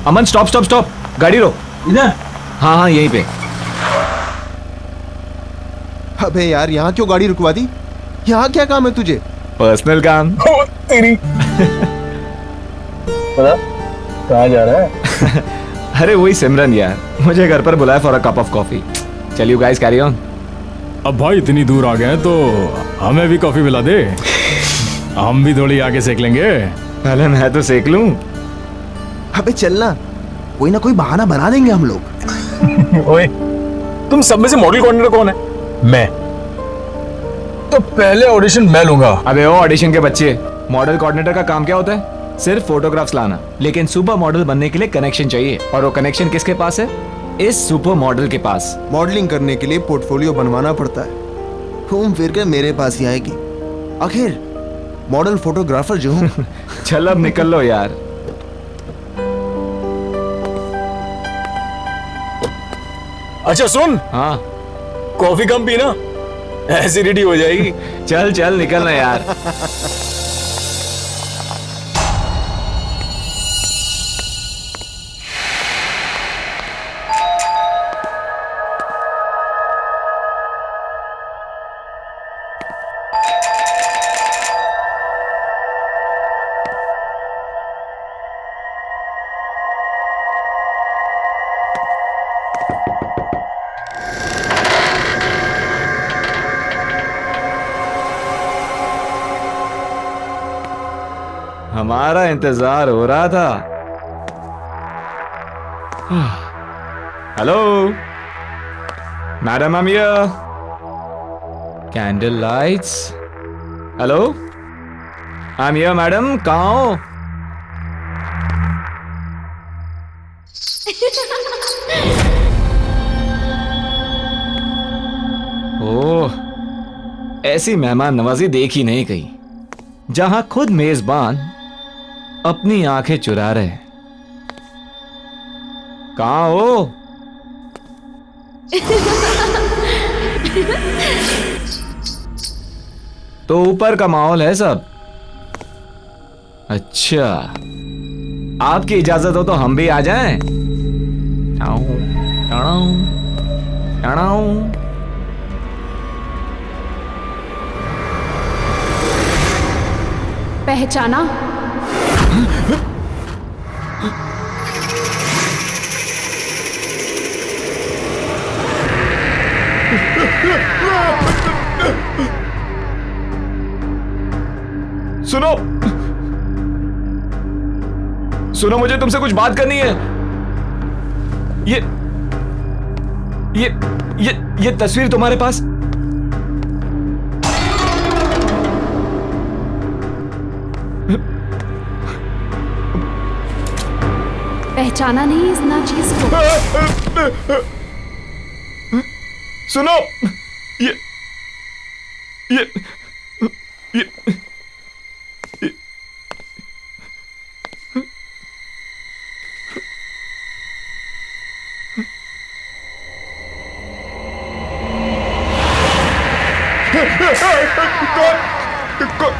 अमन stop stop stop, गाड़ी रोक। इधर? हाँ हाँ यहीं पे। अबे यार यहाँ क्यों गाड़ी रुकवा दी? यहाँ क्या काम है तुझे? पर्सनल काम। तेरी पता कहाँ जा रहा है? अरे वही सिमरन यार, मुझे घर पर बुलाया for a cup of coffee. चल यू गाइस कैरी ऑन। अब भाई इतनी दूर आ गए हैं तो हमें भी कॉफी पिला दे, हम भी थोड़ी आगे सेक लेंगे। पहले मैं तो सेक लूं। अबे चलना, कोई ना कोई बहाना बना देंगे हम लोग। ओए, तुम सब में से मॉडल कोऑर्डिनेटर कौन है? मैं। तो पहले ऑडिशन मैं लूंगा। अबे ओ ऑडिशन के बच्चे, मॉडल कोऑर्डिनेटर का काम क्या होता है? सिर्फ फोटोग्राफ्स लाना। लेकिन सुपर मॉडल बनने के लिए कनेक्शन चाहिए, और वो कनेक्शन किसके पास है? इस सुपर मॉडल के पास। मॉडलिंग करने के लिए पोर्टफोलियो बनवाना पड़ता है, घूम फिर कर मेरे पास ही आएगी। आखिर मॉडल फोटोग्राफर जो हूँ। चल अब निकल लो यार। अच्छा सुन, हाँ कॉफी कम पीना, एसिडिटी हो जाएगी। चल चल निकलना यार। हमारा इंतजार हो रहा था। Hello madam, I am here. Candle lights. Hello I am here madam, कहाँ हो? ओह, ऐसी मेहमान नवाजी देखी नहीं कहीं, जहां खुद मेजबान अपनी आंखें चुरा रहे। कहाँ हो? तो ऊपर का माहौल है सब। अच्छा, आपकी इजाजत हो तो हम भी आ जाएं? Tau, tau, tau. पहचाना? सुनो सुनो, मुझे तुमसे कुछ बात करनी है। ये तस्वीर तुम्हारे पास? पहचाना नहीं इस नाचीज को? सुनो, ये ये ये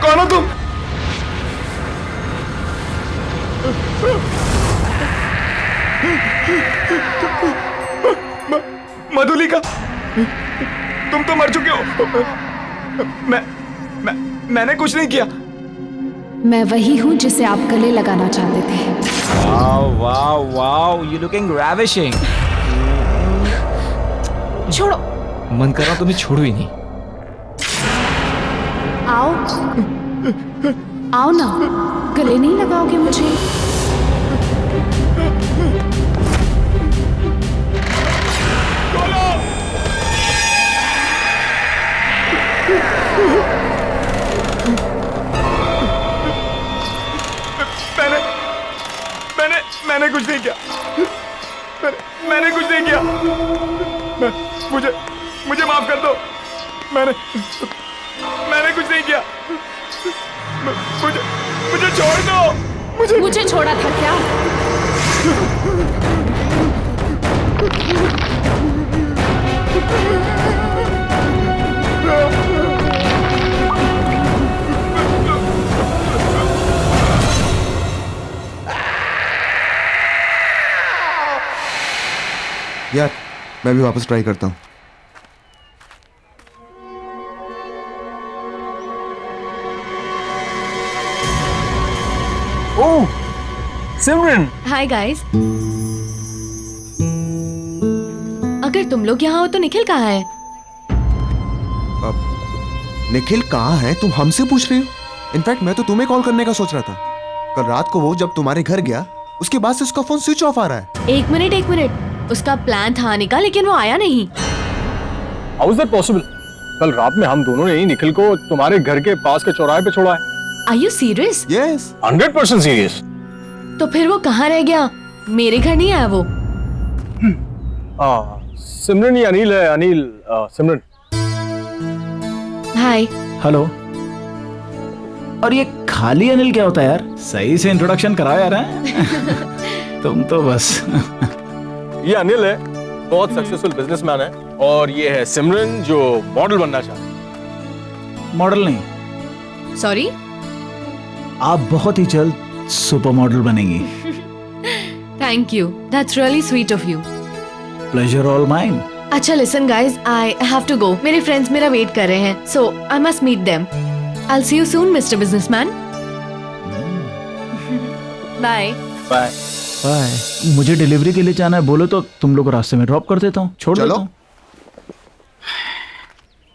कौन हो तुम? मधुलिका, तुम तो मर चुके हो। मैंने कुछ नहीं किया। मैं वही हूं जिसे आप गले लगाना चाहते थे। Wow wow wow, you looking ravishing। छोड़ो। मन कर रहा तुम्हें छोड़ू ही नहीं। आओ आओ ना, गले नहीं लगाओगे मुझे? मैंने कुछ नहीं किया। मैंने कुछ नहीं किया। मुझे माफ कर दो। मैंने कुछ नहीं किया। मुझे छोड़ दो। मुझे छोड़ा था क्या? यार मैं भी वापस ट्राई करता हूँ। ओह सिमरन, हाय गाइस। अगर तुम लोग यहाँ हो तो निखिल कहाँ है? निखिल कहाँ है तुम हमसे पूछ रही हो? इनफैक्ट मैं तो तुम्हें कॉल करने का सोच रहा था। कल रात को वो जब तुम्हारे घर गया उसके बाद से उसका फोन स्विच ऑफ आ रहा है। एक मिनट, उसका प्लान था आने का लेकिन वो आया नहीं। How is that possible? कल रात में हम दोनों ने ही निखिल को तुम्हारे घर के पास के चौराहे पे छोड़ा है। Are you serious? Yes 100% serious. तो फिर वो कहाँ रह गया? मेरे घर नहीं आया वो? सिमरन ये अनिल है। अनिल, सिमरन। हाय। हेलो। और ये खाली अनिल क्या होता है यार? सही से इंट्रोडक्शन कराओ यार। हैं? तुम तो बस ये अनिल है, बहुत सक्सेसफुल बिजनेसमैन है, और ये है सिमरन जो मॉडल बनना चाहता है। मॉडल नहीं, सॉरी। आप बहुत ही जल्द सुपर मॉडल बनेंगी। Thank you, that's really sweet of you. Pleasure all mine. अच्छा listen guys, I have to go. मेरे फ्रेंड्स मेरा वेट कर रहे हैं, so I must meet them. I will see you soon mister businessman. Bye. Bye. Bye. मुझे delivery के लिए जाना है, बोलो तो तुम लोग रास्ते में ड्रॉप कर देता हूँ, छोड़ चलो। देता हूँ।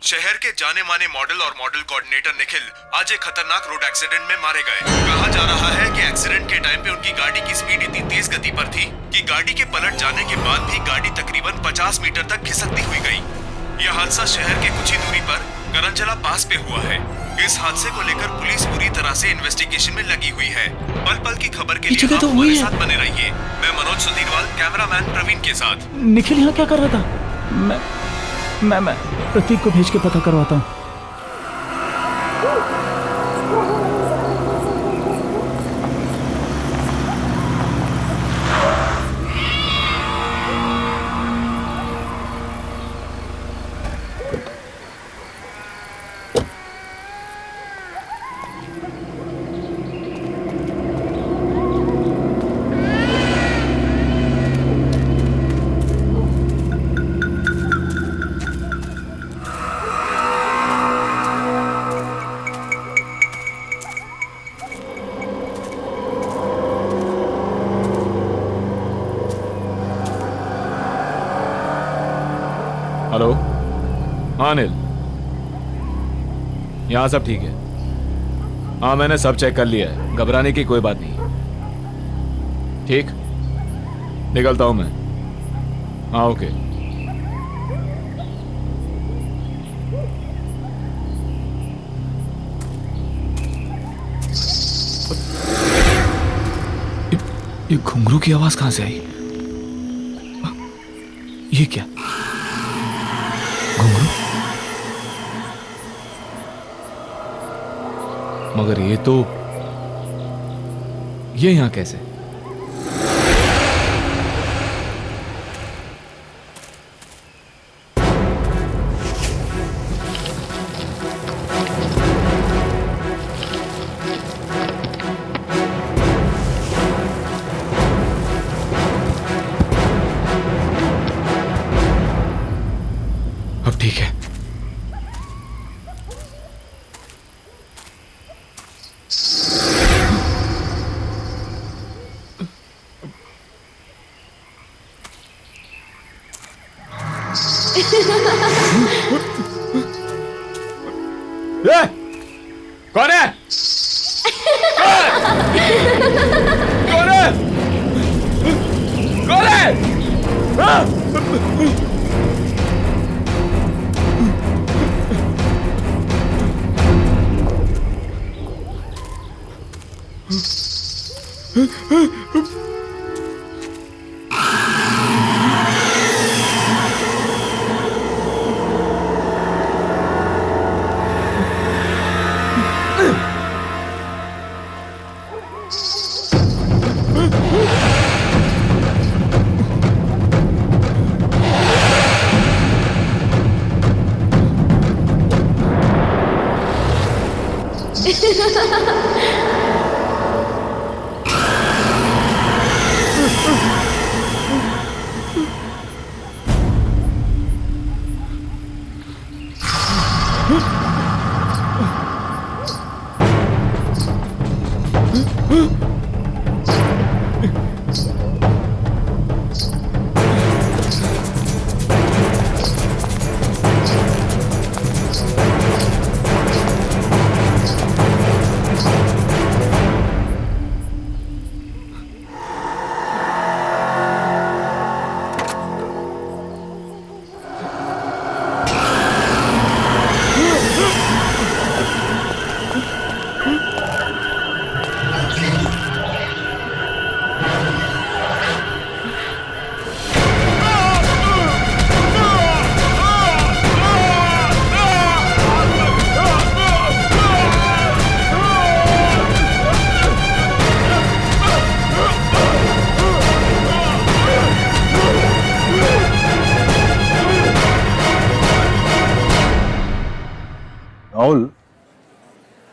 शहर के जाने माने मॉडल और मॉडल कोऑर्डिनेटर निखिल आज एक खतरनाक रोड एक्सीडेंट में मारे गए। कहा जा रहा है कि एक्सीडेंट के टाइम पे उनकी गाड़ी की स्पीड इतनी तेज गति पर थी कि गाड़ी के पलट जाने के बाद भी गाड़ी तकरीबन 50 मीटर तक खिसकती हुई गई। यह हादसा शहर के कुछ ही दूरी पर करंजला पास पे हुआ है। इस हादसे को लेकर पुलिस पूरी तरह से इन्वेस्टिगेशन में लगी हुई है। पल पल की खबर के लिए आप हमारे साथ बने रहिए। मैं मनोज सुधीरवाल, कैमरामैन प्रवीण के साथ। निखिल यहाँ क्या कर रहा था? मैं प्रतीक को भेज के पता करवाता हूँ। हेलो। हाँ अनिल, यहाँ सब ठीक है। हाँ मैंने सब चेक कर लिया है, घबराने की कोई बात नहीं। ठीक, निकलता हूँ मैं। हाँ ओके। ये घुंघरू की आवाज कहाँ से आई? ये क्या घुंघरू? मगर ये यहां कैसे? अब ठीक है। कौन है? कौन है? कौन है? राहुल,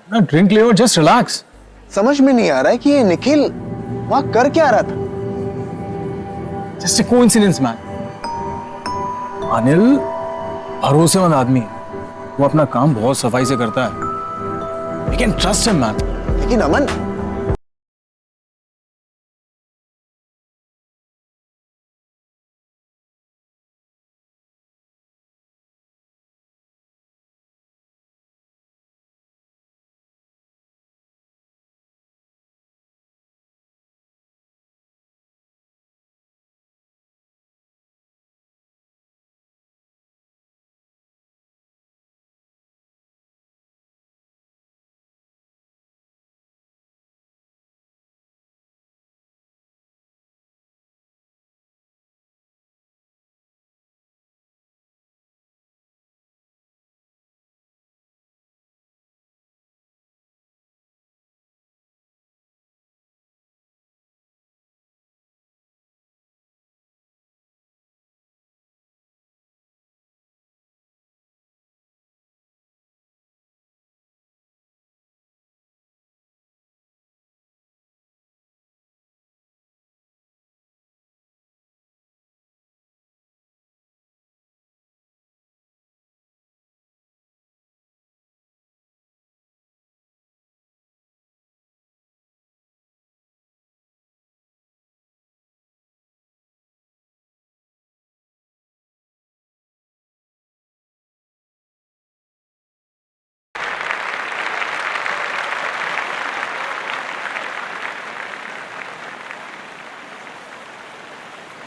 ना ड्रिंक ले और जस्ट रिलैक्स। समझ में नहीं आ रहा है कि ये निखिल वहां कर क्या रहा था। Just a coincidence man. Anil भरोसेमंद आदमी है, वो अपना काम बहुत सफाई से करता है। We can trust him man. लेकिन अमन,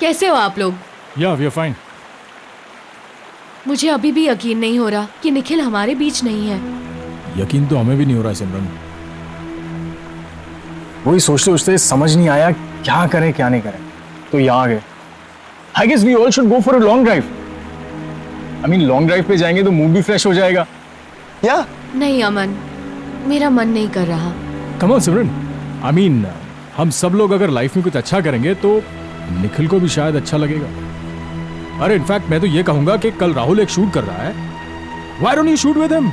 कैसे हो आप लोग? या वी आर फाइन। मुझे अभी भी यकीन नहीं हो रहा कि निखिल हमारे बीच नहीं है। यकीन तो हमें भी नहीं हो रहा है सिमरन। वही सोचते सोचते समझ नहीं आया क्या करें क्या नहीं करें, तो यहाँ आ गए। I guess we all should go for a long drive. I mean long drive पे जाएंगे तो मूड भी फ्रेश हो जाएगा। क्या? नहीं अमन, मेरा मन नहीं कर रहा। Come on Simran, I mean हम सब लोग अगर लाइफ में कुछ अच्छा करेंगे तो निखिल को भी शायद अच्छा लगेगा। अरे इनफैक्ट मैं तो ये कहूंगा कि कल राहुल एक शूट कर रहा है, why don't you shoot with him?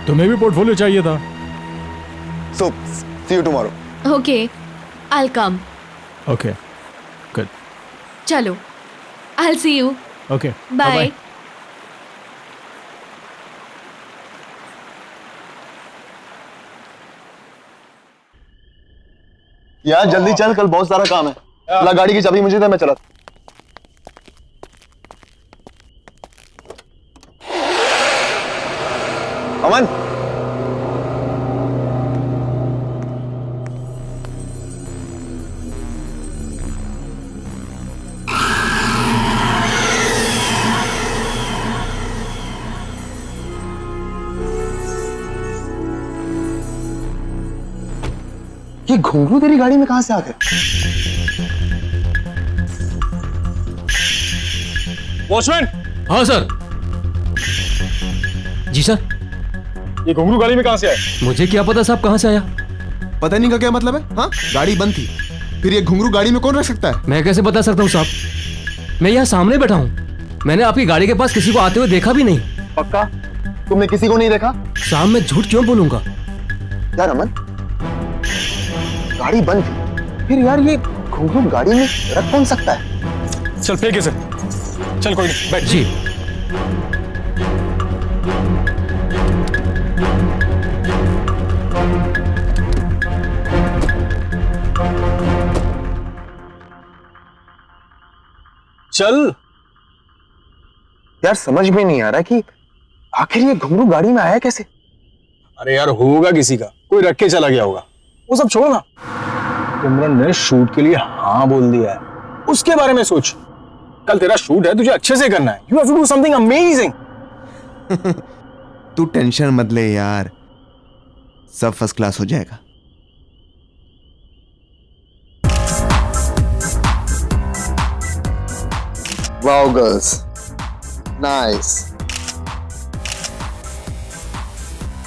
तुम्हें भी पोर्टफोलियो चाहिए था। So, see you tomorrow. Okay, I'll come. Okay good, चलो, I'll see you. Okay Bye. यार जल्दी चल, कल बहुत सारा काम है। ला गाड़ी की चाबी मुझे दे, मैं चला। अमन, ये घुंघरू तेरी गाड़ी में कहां से आ गए? वॉचमैन, हाँ सर। जी सर। ये घुंघरू गाड़ी में कहां से आए? मुझे क्या पता साहब कहाँ से आया। पता नहीं का क्या मतलब है? हाँ, गाड़ी बंद थी, फिर ये घुंघरू गाड़ी में कौन रख सकता है? मैं कैसे बता सकता हूँ साहब, मैं यहाँ सामने बैठा हूँ। मैंने आपकी गाड़ी के पास किसी को आते हुए देखा भी नहीं। पक्का? तुमने किसी को नहीं देखा? साहब मैं झूठ क्यों बोलूंगा? यार अमन, गाड़ी बंद थी, फिर यार ये घुंघरू गाड़ी में रख कौन सकता है? चल फेंक इसे। चल कोई नहीं, बैठ। जी। चल। यार समझ में नहीं आ रहा कि आखिर ये घुंगरू गाड़ी में आया कैसे। अरे यार होगा किसी का, कोई रख के चला गया होगा। वो सब छोड़ो ना, सिमरन ने शूट के लिए हाँ बोल दिया है, उसके बारे में सोच। कल तेरा शूट है, तुझे अच्छे से करना है। You have to do something amazing. तू टेंशन मत ले यार, सब फर्स्ट क्लास हो जाएगा। Wow girls, nice.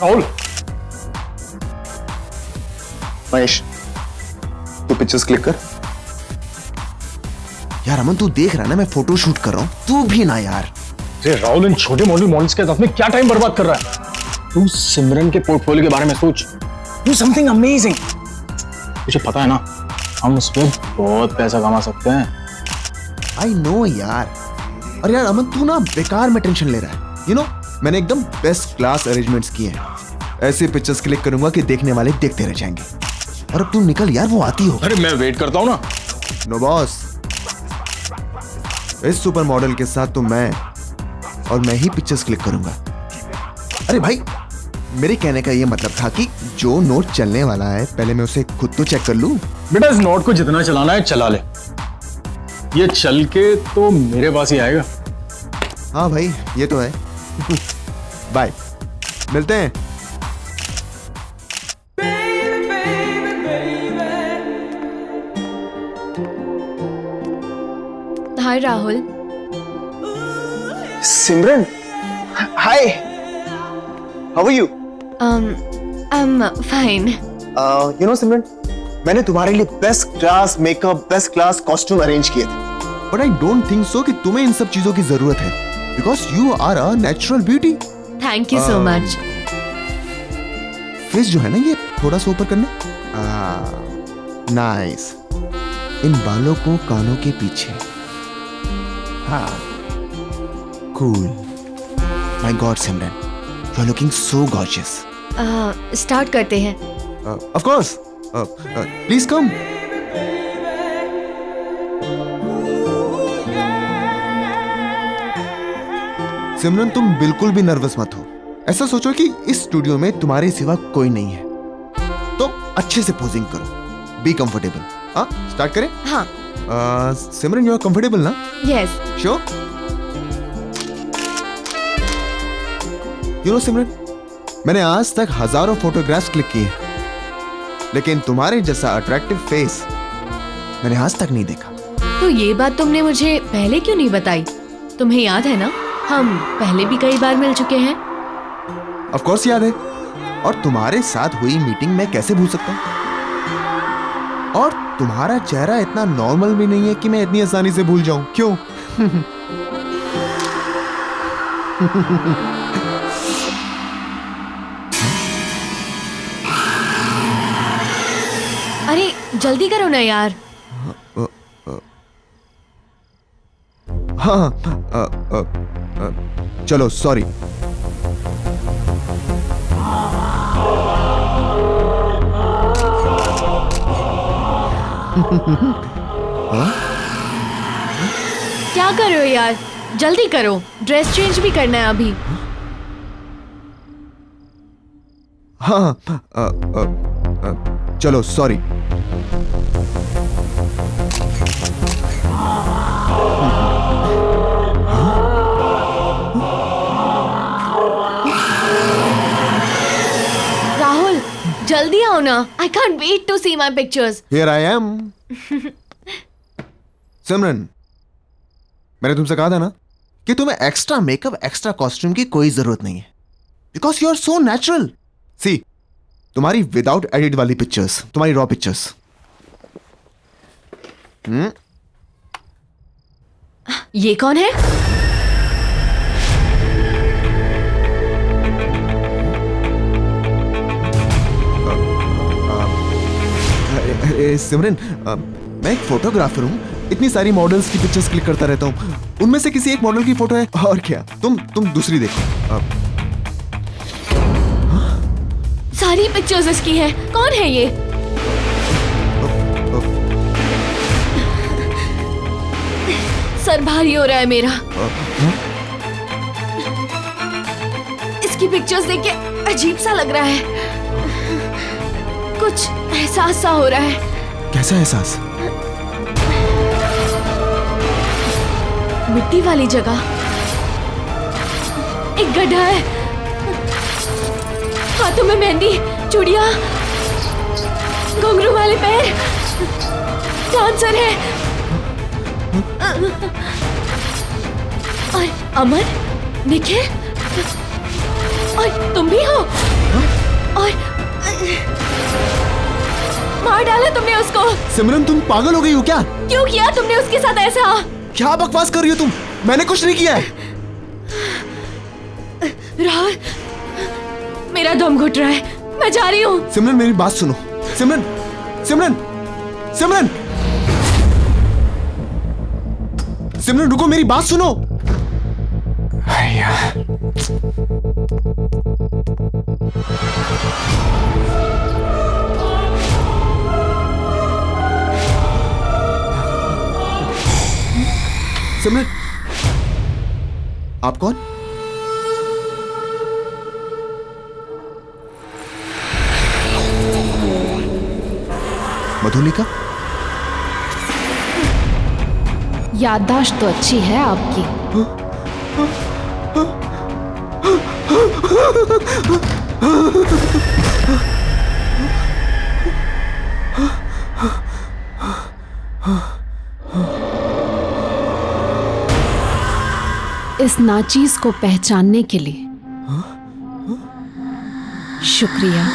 Rahul, Mahesh तू पिक्चर्स क्लिक कर। यार अमन तू देख रहा ना मैं फोटो शूट कर रहा हूं, तू भी ना यार। अरे राहुल, इन छोटे मॉडल्स के साथ में क्या टाइम बर्बाद कर रहा है? तू सिमरन के पोर्टफोलियो के बारे में सोच। Do something amazing. तुझे पता है ना, हम उस पर बहुत पैसा कमा सकते हैं। आई नो यार। और यार अमन तू ना बेकार में टेंशन ले रहा है। यू नो मैंने एकदम बेस्ट क्लास अरेंजमेंट्स किए हैं। ऐसे पिक्चर्स क्लिक करूंगा कि देखने वाले देखते रह जाएंगे। और अब तू निकल यार, वो आती हो। अरे मैं वेट करता हूँ ना। नो बॉस, इस सुपर मॉडल के साथ तो मैं ही पिक्चर्स क्लिक करूंगा। अरे भाई, मेरे कहने का ये मतलब था कि जो नोट चलने वाला है पहले मैं उसे खुद तो चेक कर लूं। बेटा इस नोट को जितना चलाना है चला ले, ये चल के तो मेरे पास ही आएगा। हाँ भाई ये तो है। बाय, मिलते हैं। Hi Rahul. Simran, hi, how are you? I am fine. You know Simran, मैंने तुम्हारे लिए best class makeup, best class costume arrange किए थे, but I don't think so कि तुम्हें इन सब चीजों की जरूरत है, because you are a natural beauty. Thank you so much. Face जो है ना ये थोड़ा सा ऊपर करना। नाइस। इन बालों को कानों के पीछे। हाँ, cool. My God Simran, you are looking so gorgeous. Start करते हैं। Of course, please come. Simran तुम बिल्कुल भी नर्वस मत हो। ऐसा सोचो कि इस स्टूडियो में तुम्हारे सिवा कोई नहीं है, तो अच्छे से पोजिंग करो। Be comfortable. हाँ, स्टार्ट करें? हाँ। सिमरन यू आर कंफर्टेबल ना? Yes. Sure? You know Simran, मैंने आज तक हजारों फोटोग्राफ्स क्लिक किए, लेकिन तुम्हारे जैसा अट्रैक्टिव फेस मैंने आज तक नहीं देखा। तो ये बात तुमने मुझे पहले क्यों नहीं बताई? तुम्हें याद है ना, हम पहले भी कई बार मिल चुके हैं। ऑफ कोर्स याद है। और तुम्हारे साथ हुई मीटिंग मैं कैसे भूल सकता हूं? और तुम्हारा चेहरा इतना नॉर्मल भी नहीं है कि मैं इतनी आसानी से भूल जाऊं। क्यों? अरे जल्दी करो ना यार। हाँ, चलो सॉरी। क्या कर रहे हो यार, जल्दी करो, ड्रेस चेंज भी करना है अभी। हाँ, चलो सॉरी। राहुल जल्दी आओ ना, I can't wait to see my pictures. Here I am. Simran, मैंने तुमसे कहा था ना कि तुम्हें एक्स्ट्रा मेकअप, एक्स्ट्रा कॉस्ट्यूम की कोई जरूरत नहीं है, because you are so natural. See, तुम्हारी विदाउट एडिट वाली पिक्चर्स, तुम्हारी रॉ पिक्चर्स। ये कौन है? सिमरन, मैं एक फोटोग्राफर हूँ, इतनी सारी मॉडल्स की पिक्चर्स क्लिक करता रहता हूँ, उनमें से किसी एक मॉडल की फोटो है। और क्या, तुम दूसरी देखो। सारी पिक्चर्स इसकी हैं। कौन है ये? सर भारी हो रहा है मेरा। इसकी पिक्चर्स देख के अजीब सा लग रहा है, कुछ एहसास सा हो रहा है। कैसा एहसास? मिट्टी वाली जगह एक गड्ढा है, हाथों में मेहंदी, चूड़ियां, घुंघरू वाले पैर, डांसर है। और अमन, निखिल, और तुम भी हो। और मार डाला तुमने उसको। सिमरन तुम पागल हो गई हो क्या? क्यों किया तुमने उसके साथ ऐसा? क्या बकवास कर रही हो तुम? मैंने कुछ नहीं किया है। राहुल, मेरा दम घुट रहा है, मैं जा रही हूँ। सिमरन मेरी बात सुनो। सिमरन, सिमरन, सिमरन, सिमरन रुको, मेरी बात सुनो। सिमरन, आप कौन? मधुलिका? याददाश्त तो अच्छी है आपकी। इस नाचीज को पहचानने के लिए शुक्रिया।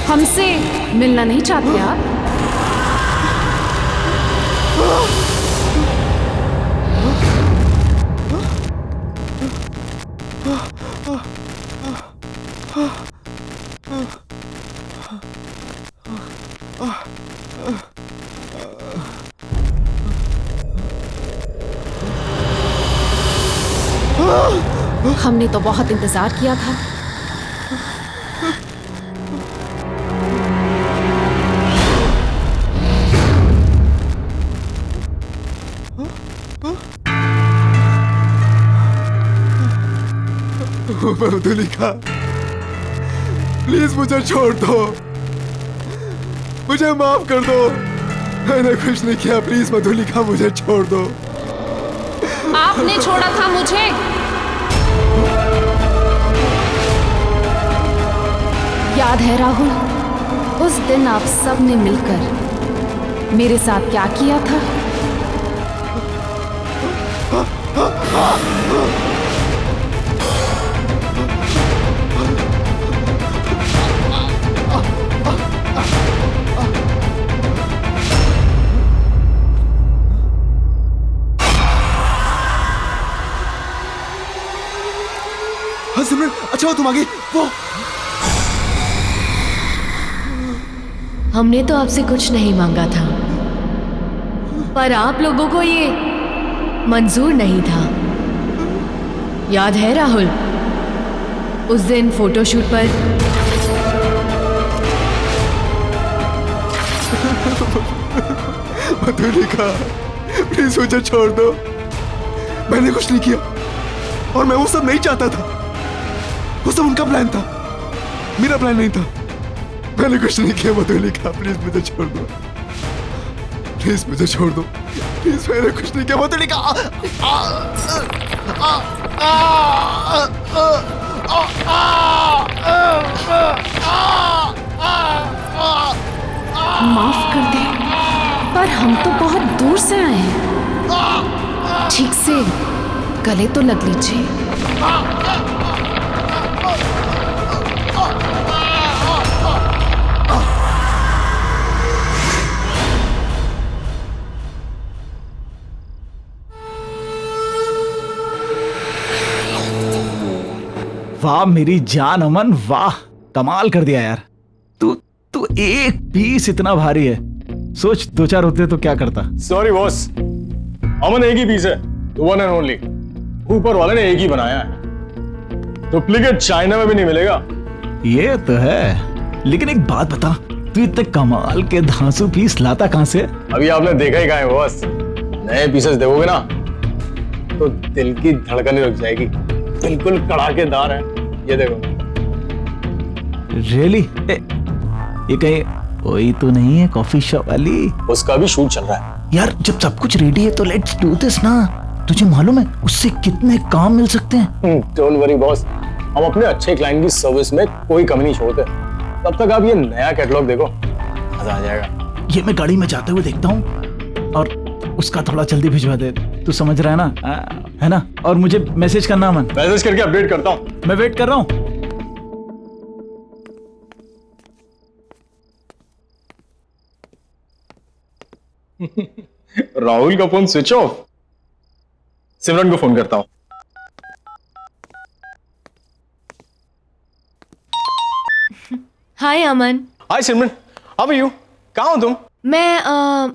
हमसे मिलना नहीं चाहते आप? हमने तो बहुत इंतजार किया था। मधुलिका, प्लीज मुझे छोड़ दो, मुझे माफ कर दो, मैंने कुछ नहीं किया। प्लीज मधुलिका, मुझे छोड़ दो। आपने छोड़ा था मुझे। याद है राहुल, उस दिन आप सब ने मिलकर मेरे साथ क्या किया था? हाँ सिमरन, अच्छा हो तुम आ गई। वो हमने तो आपसे कुछ नहीं मांगा था, पर आप लोगों को ये मंजूर नहीं था। याद है राहुल, उस दिन फोटोशूट पर मधुलिका, प्लीज मुझे छोड़ दो, मैंने कुछ नहीं किया और मैं वो सब नहीं चाहता था। वो सब उनका प्लान था, मेरा प्लान नहीं था। मैंने कुछ नहीं किया मधुलिका, प्लीज मुझे छोड़ दो, प्लीज मुझे छोड़ दो, प्लीज। मैंने कुछ नहीं किया मधुलिका। माफ कर दे, पर हम तो बहुत दूर से आए हैं। ठीक से गले तो लग लीजिए। वाह मेरी जान अमन, वाह कमाल कर दिया यार। तू तू एक पीस इतना भारी है, सोच 2-4 होते तो क्या करता। सॉरी बॉस, अमन एक ही पीस है, वन एंड ओनली। ऊपर वाले ने एक ही बनाया है, डुप्लीकेट चाइना में भी नहीं मिलेगा। ये तो है, लेकिन एक बात बता, तू इतने कमाल के धांसू पीस लाता कहां से? अभी आपने देखा ही कहाँ है बॉस। नए पीसेस देखोगे ना तो दिल की धड़कन रुक जाएगी, बिल्कुल कड़ाकेदार है। ये देखो। रियली? ये कहीं वही तो नहीं है कॉफी शॉप वाली? उसका भी शूट चल रहा है यार जब सब कुछ रेडी है तो लेट्स डू दिस ना। तुझे मालूम है उससे कितने काम मिल सकते हैं? डोंट वरी बॉस, हम अपने अच्छे क्लाइंट की सर्विस में कोई कमी नहीं छोड़ते। तब तक आप ये नया कैटलॉग देखो, मजा आ जाएगा। ये मैं गाड़ी में जाते हुए देखता हूँ, और उसका थोड़ा जल्दी भिजवा दे, तू समझ रहा है ना? है ना? और मुझे मैसेज करना अमन। मैसेज करके अपडेट करता हूँ। मैं वेट कर रहा हूँ। राहुल का फोन स्विच ऑफ, सिमरन को फोन करता हूँ। हाय अमन। हाय सिमरन, हाउ आर यू? कहाँ हो तुम? मैं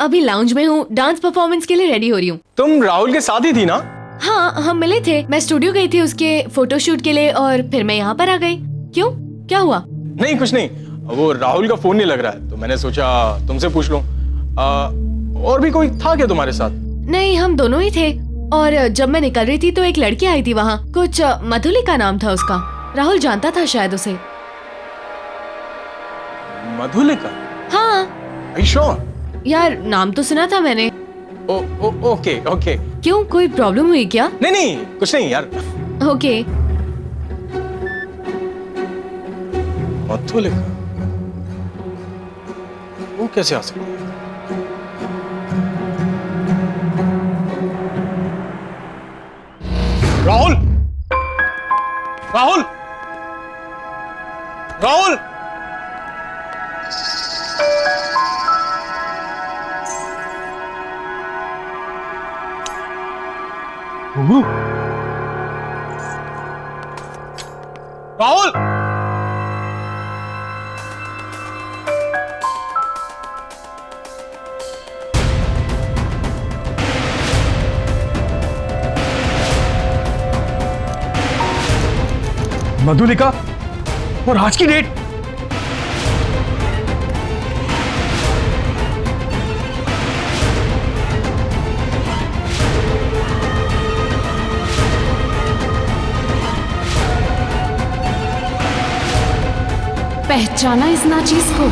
अभी लाउंज में हूँ, डांस परफॉर्मेंस के लिए रेडी हो रही हूँ। तुम राहुल के साथ ही थी ना? हाँ, हम मिले थे। मैं स्टूडियो गई थी उसके फोटोशूट के लिए और फिर मैं यहाँ पर आ गई। क्यों, क्या हुआ? नहीं कुछ नहीं, वो राहुल का फोन नहीं लग रहा है तो मैंने सोचा तुमसे पूछ लूं। और भी कोई था क्या तुम्हारे साथ? नहीं, हम दोनों ही थे। और जब मैं निकल रही थी तो एक लड़की आई थी वहाँ, कुछ मधुलिका नाम था उसका। राहुल जानता था शायद उसे। मधुलिका? हाँ। Are you sure? यार नाम तो सुना था मैंने। Okay okay. क्यों, कोई प्रॉब्लम हुई क्या? नहीं नहीं कुछ नहीं यार। ओके। मधुलिका वो कैसे आ सकती है? राहुल, राहुल, राहुल! राहुल! मधुलिका और आज की डेट? पहचाना इस नाचीज को?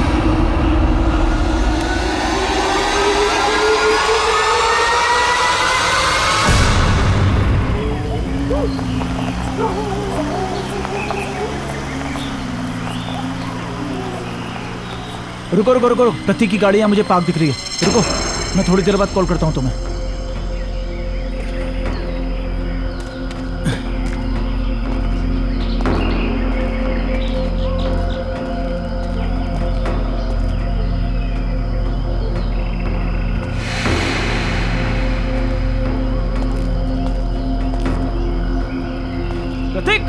रुको रुको रुको, प्रतीक की गाड़ी यहाँ मुझे पार्क दिख रही है। रुको, मैं थोड़ी देर बाद कॉल करता हूँ तुम्हें। प्रतीक!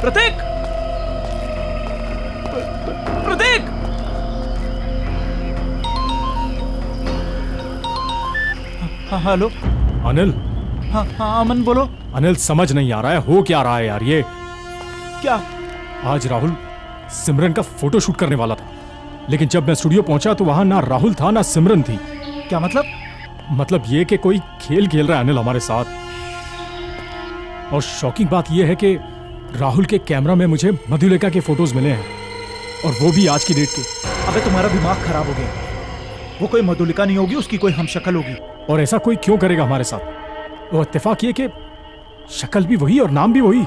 प्रतीक! प्रतीक! हाँ हेलो। अनिल। हाँ हाँ अमन बोलो। अनिल समझ नहीं आ रहा है हो क्या रहा है यार ये। क्या? आज राहुल सिमरन का फोटो शूट करने वाला था, लेकिन जब मैं स्टूडियो पहुंचा तो वहां ना राहुल था ना सिमरन थी। क्या मतलब? मतलब ये कि कोई खेल खेल रहा है अनिल हमारे साथ। और शॉकिंग बात यह है कि राहुल के कैमरा में मुझे मधुलिका के फोटोज मिले हैं, और वो भी आज की डेट के। अबे तुम्हारा दिमाग खराब हो गया। वो कोई मधुलिका नहीं होगी, उसकी कोई हमशक्ल होगी। और ऐसा कोई क्यों करेगा हमारे साथ? वो इत्तेफाक ये कि शक्ल भी वही और नाम भी वही।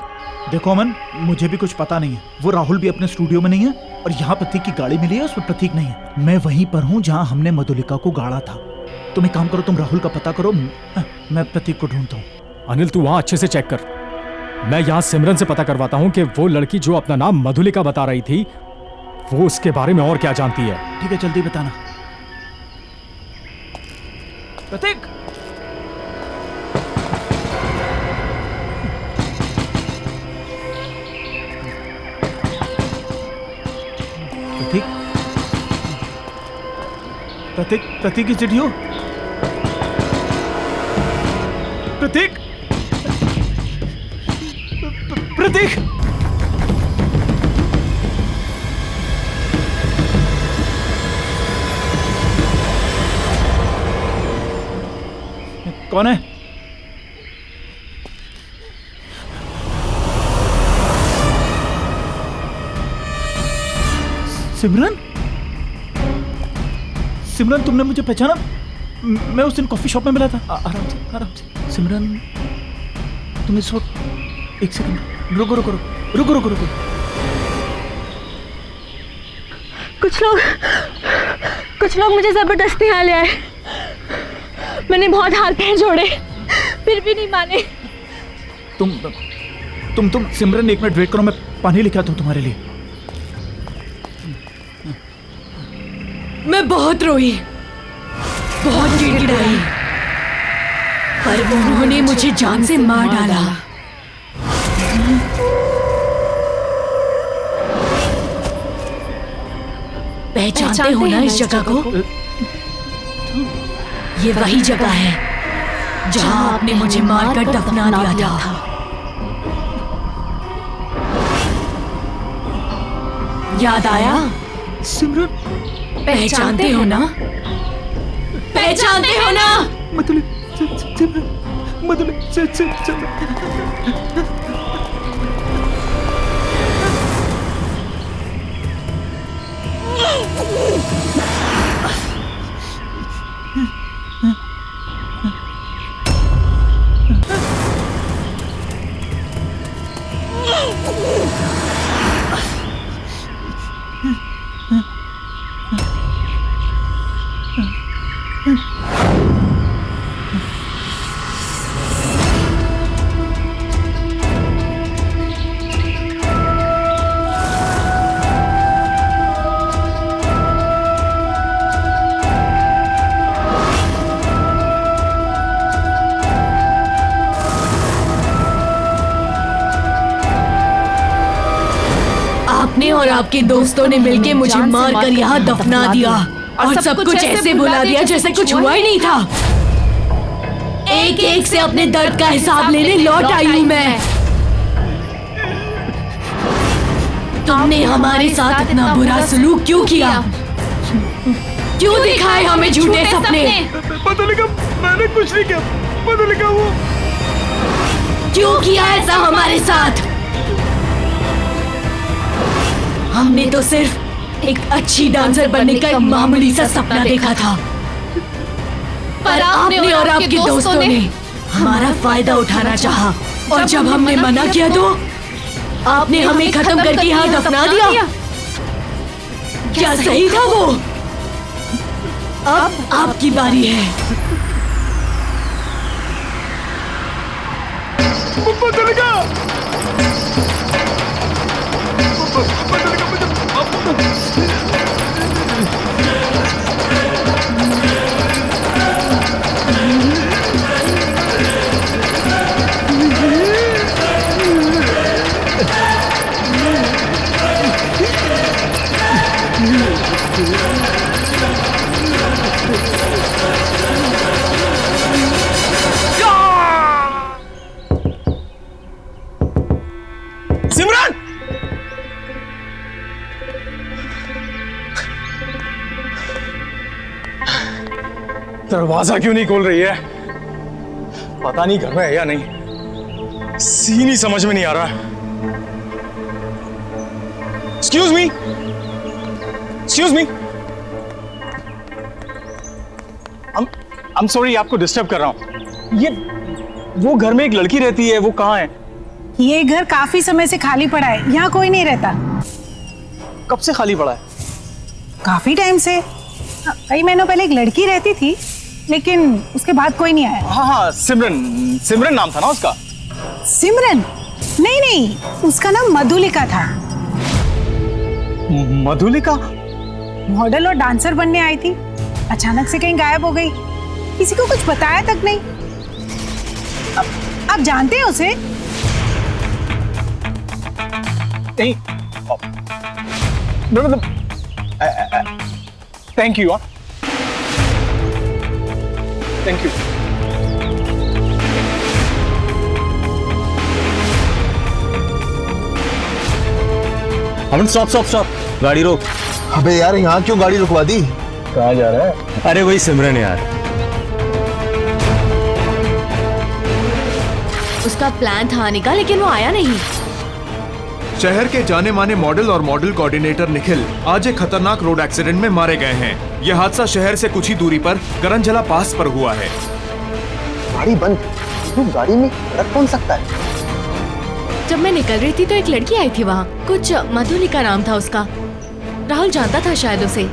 देखो अमन, मुझे भी कुछ पता नहीं है। वो राहुल भी अपने स्टूडियो में नहीं है, और यहाँ प्रतीक की गाड़ी मिली है उसमें प्रतीक नहीं है। मैं वहीं पर हूँ जहाँ हमने मधुलिका को गाड़ा था। तुम एक काम करो, तुम राहुल का पता करो, मैं प्रतीक को ढूंढता हूँ। अनिल तू वहां अच्छे से चेक कर, मैं यहाँ सिमरन से पता करवाता हूँ कि वो लड़की जो अपना नाम मधुलिका बता रही थी वो उसके बारे में और क्या जानती है। ठीक है, जल्दी बताना। प्रतीक! प्रतीक, प्रतीक, प्रतीक इज इट यू? प्रतीक, प्रतीक, कौन है? सिमरन? सिमरन, तुमने मुझे पहचाना? मैं उस दिन कॉफी शॉप में मिला था। आराम से, आराम से। सिमरन, तुम इस वक्त, एक सेकंड, रुको रुको रुको रुको रुको रुको। कुछ लोग मुझे जबरदस्ती यहाँ ले आए। मैंने बहुत हाथ पैर जोड़े, फिर भी नहीं माने। तुम सिमरन, एक मिनट वेट करो, मैं पानी लेके आता हूँ तुम्हारे लिए। मैं बहुत रोई, बहुत गिड़गिड़ाई, पर उन्होंने मुझे जान से मार डाला। पहचानते हो ना इस जगह को? ये वही जगह है जहां आपने मुझे मारकर दफना दिया था। याद आया? सिमरन, पहचानते हो ना? पहचानते हो ना? मधुली, सिमरन, मधुली, आपने और आपके दोस्तों ने मिलके मुझे मारकर यहाँ दफना दिया और सब कुछ ऐसे भुला दिया जैसे कुछ हुआ ही नहीं था। एक एक से अपने दर्द का हिसाब लेने लौट आई हूँ मैं। तुमने हमारे साथ इतना बुरा सलूक क्यों किया? क्यों दिखाए हमें झूठे सपने? मधुलिका, मैंने कुछ नहीं किया। मधुलिका, वो क्यों किया ऐसा हमारे साथ? हमने तो सिर्फ एक अच्छी डांसर बनने का एक मामूली सा सपना देखा था, पर आपने और आपके दोस्तों ने हमारा फायदा उठाना चाहा, और जब हमने मना किया तो आपने हमें खत्म करके यहाँ दफना दिया। क्या सही था वो? अब आपकी बारी है। मधुलिका, सिमरन! दरवाजा क्यों नहीं खोल रही है? पता नहीं घर में है या नहीं। सीन ही समझ में नहीं आ रहा। Excuse me, excuse me. I'm sorry आपको डिस्टर्ब कर रहा हूं। ये वो घर में एक लड़की रहती है, वो कहाँ है? ये घर काफी समय से खाली पड़ा है, यहाँ कोई नहीं रहता। कब से खाली पड़ा है? काफी टाइम से। कई महीनों पहले एक लड़की रहती थी, लेकिन उसके बाद कोई नहीं आया। हाँ हाँ, सिमरन, सिमरन नाम था ना उसका? सिमरन? नहीं नहीं, उसका नाम मधुलिका था। मधुलिका? मॉडल और डांसर बनने आई थी, अचानक से कहीं गायब हो गई, किसी को कुछ बताया तक नहीं। आप जानते हैं उसे? नहीं, मतलब thank you. Thank you. Aman stop stop stop, गाड़ी रोक। अबे यार यहाँ क्यों गाड़ी रुकवा दी? कहाँ जा रहा है? अरे वही सिमरन यार। उसका प्लान था आने का, लेकिन वो आया नहीं। शहर के जाने माने मॉडल और मॉडल कोऑर्डिनेटर निखिल आज एक खतरनाक रोड एक्सीडेंट में मारे गए हैं। यह हादसा शहर से कुछ ही दूरी पर करंजला पास पर हुआ है। गाड़ी बंद, तो गाड़ी में रख कौन सकता है? जब मैं निकल रही थी तो एक लड़की आई थी वहाँ, कुछ मधुलिका नाम था उसका। राहुल जानता था शायद उसे।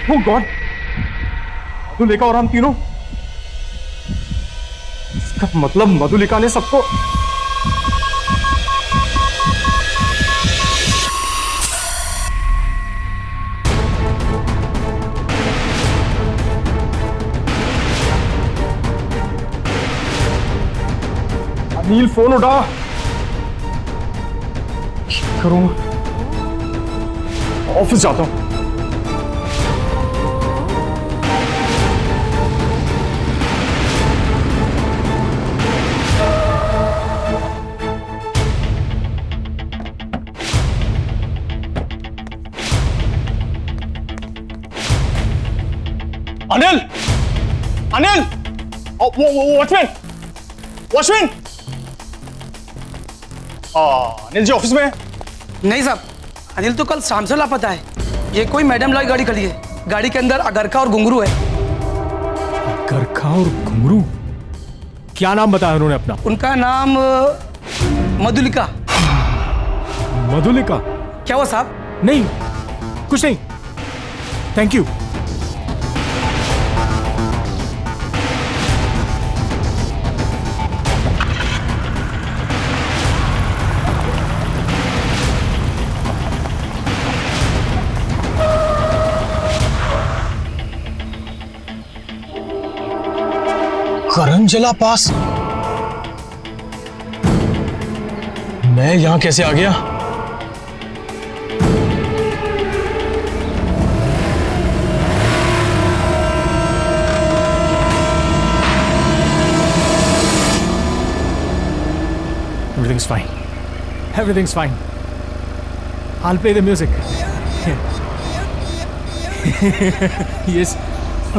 Oh God! मधुलिका और हम तीनों, इसका मतलब मधुलिका ने सबको। अनिल फोन उठा। करूँ, ऑफिस जाता हूं। Anil, Anil, watchman, watchman. Anil ji office में? नहीं साहब, अनिल तो कल शाम से लापता है। ये कोई मैडम लाई गाड़ी खड़ी है। गाड़ी के अंदर अगरखा और घुंघरू है। अगरखा और घुंघरू? क्या नाम बताया उन्होंने अपना? उनका नाम मधुलिका। मधुलिका? क्या हुआ साहब? नहीं, कुछ नहीं, थैंक यू। करंजला पास? मैं यहां कैसे आ गया? Everything's fine. Everything's fine. I'll play the music. Yes.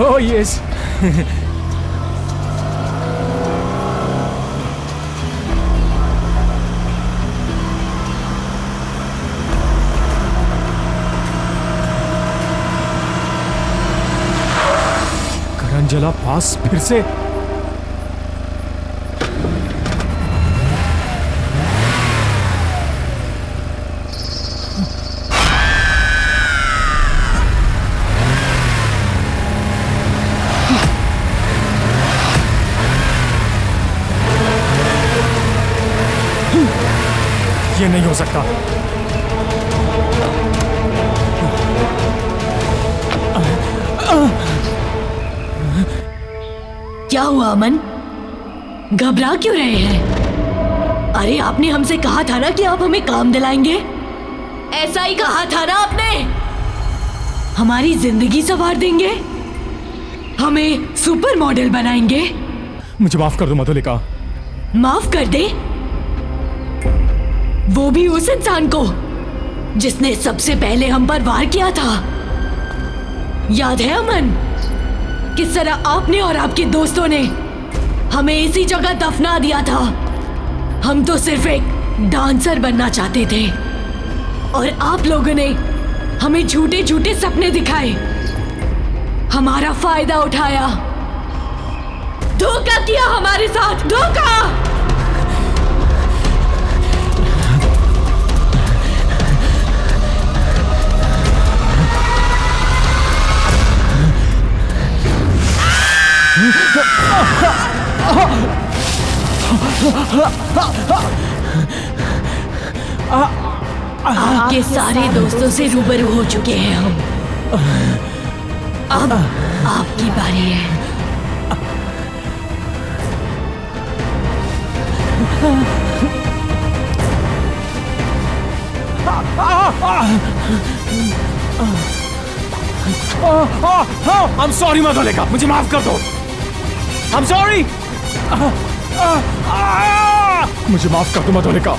Oh, yes. करंजला पास फिर से? ये नहीं हो सकता। क्या हुआ अमन? घबरा क्यों रहे हैं? अरे आपने हमसे कहा था ना कि आप हमें काम दिलाएंगे। ऐसा ही कहा था ना आपने? हमारी जिंदगी संवार देंगे। हमें सुपर मॉडल बनाएंगे? मुझे माफ कर दो मधुलिका। माफ कर दे? वो भी उस इंसान को जिसने सबसे पहले हम पर वार किया था। याद है अमन, किस तरह आपने और आपके दोस्तों ने हमें इसी जगह दफना दिया था। हम तो सिर्फ एक डांसर बनना चाहते थे और आप लोगों ने हमें झूठे झूठे सपने दिखाए, हमारा फायदा उठाया, धोखा किया हमारे साथ, धोखा। आपके सारे दोस्तों से रूबरू हो चुके हैं हम। अब आपकी बारी है। I'm sorry मधुलिका, मुझे माफ कर दो। I'm sorry। मुझे माफ कर दो मधुलिका।